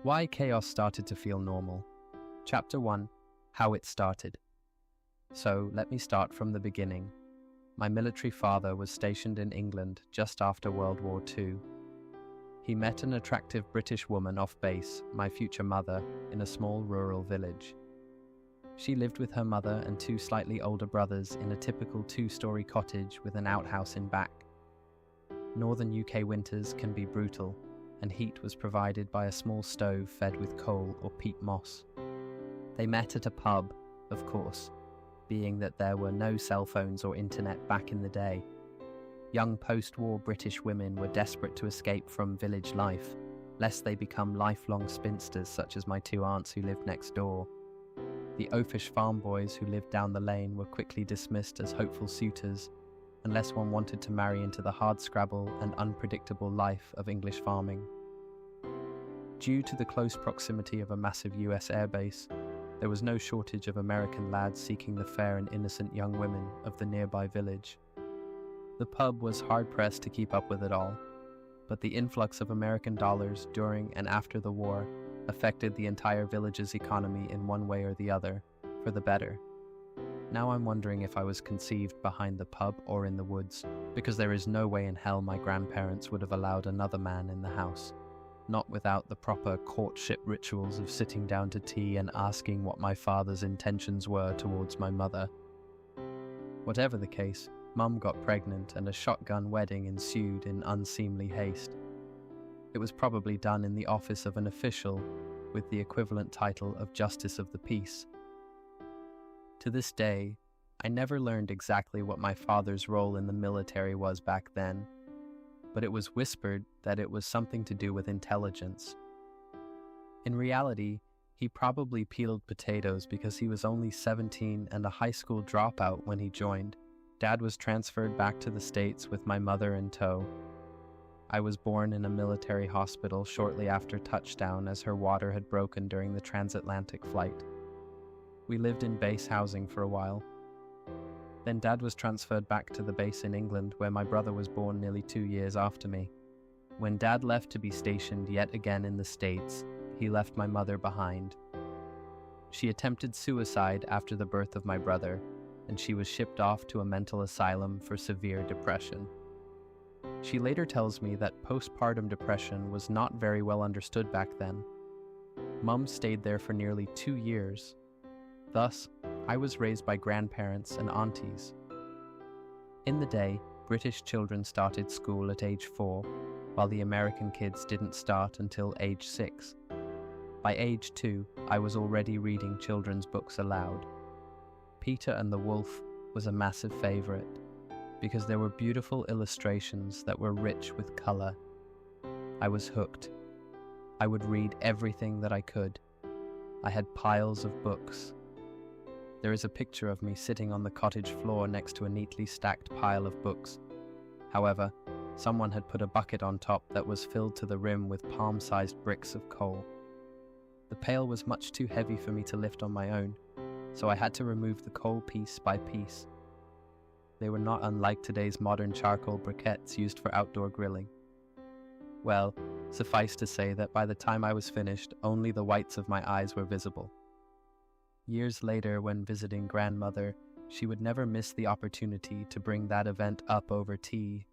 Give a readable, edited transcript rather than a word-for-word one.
Why chaos started to feel normal. Chapter 1. How it started. So, let me start from the beginning. My military father was stationed in England just after World War II. He met an attractive British woman off base, my future mother, in a small rural village. She lived with her mother and two slightly older brothers in a typical two-story cottage with an outhouse in back. Northern UK winters can be brutal, and heat was provided by a small stove fed with coal or peat moss. They met at a pub, of course, being that there were no cell phones or internet back in the day. Young post-war British women were desperate to escape from village life, lest they become lifelong spinsters such as my two aunts who lived next door. The oafish farm boys who lived down the lane were quickly dismissed as hopeful suitors, unless one wanted to marry into the hardscrabble and unpredictable life of English farming. Due to the close proximity of a massive US airbase, there was no shortage of American lads seeking the fair and innocent young women of the nearby village. The pub was hard-pressed to keep up with it all, but the influx of American dollars during and after the war affected the entire village's economy in one way or the other, for the better. Now I'm wondering if I was conceived behind the pub or in the woods, because there is no way in hell my grandparents would have allowed another man in the house, not without the proper courtship rituals of sitting down to tea and asking what my father's intentions were towards my mother. Whatever the case, Mum got pregnant and a shotgun wedding ensued in unseemly haste. It was probably done in the office of an official with the equivalent title of Justice of the Peace. To this day, I never learned exactly what my father's role in the military was back then, but it was whispered that it was something to do with intelligence. In reality, he probably peeled potatoes because he was only 17 and a high school dropout when he joined. Dad was transferred back to the States with my mother in tow. I was born in a military hospital shortly after touchdown as her water had broken during the Transatlantic Flight. We lived in base housing for a while. Then Dad was transferred back to the base in England where my brother was born nearly 2 years after me. When Dad left to be stationed yet again in the States, he left my mother behind. She attempted suicide after the birth of my brother, and she was shipped off to a mental asylum for severe depression. She later tells me that postpartum depression was not very well understood back then. Mum stayed there for nearly 2 years. Thus, I was raised by grandparents and aunties. In the day, British children started school at age 4, while the American kids didn't start until age 6. By age 2, I was already reading children's books aloud. Peter and the Wolf was a massive favorite, because there were beautiful illustrations that were rich with color. I was hooked. I would read everything that I could. I had piles of books. There is a picture of me sitting on the cottage floor next to a neatly stacked pile of books. However, someone had put a bucket on top that was filled to the rim with palm-sized bricks of coal. The pail was much too heavy for me to lift on my own, so I had to remove the coal piece by piece. They were not unlike today's modern charcoal briquettes used for outdoor grilling. Well, suffice to say that by the time I was finished, only the whites of my eyes were visible. Years later, when visiting grandmother, she would never miss the opportunity to bring that event up over tea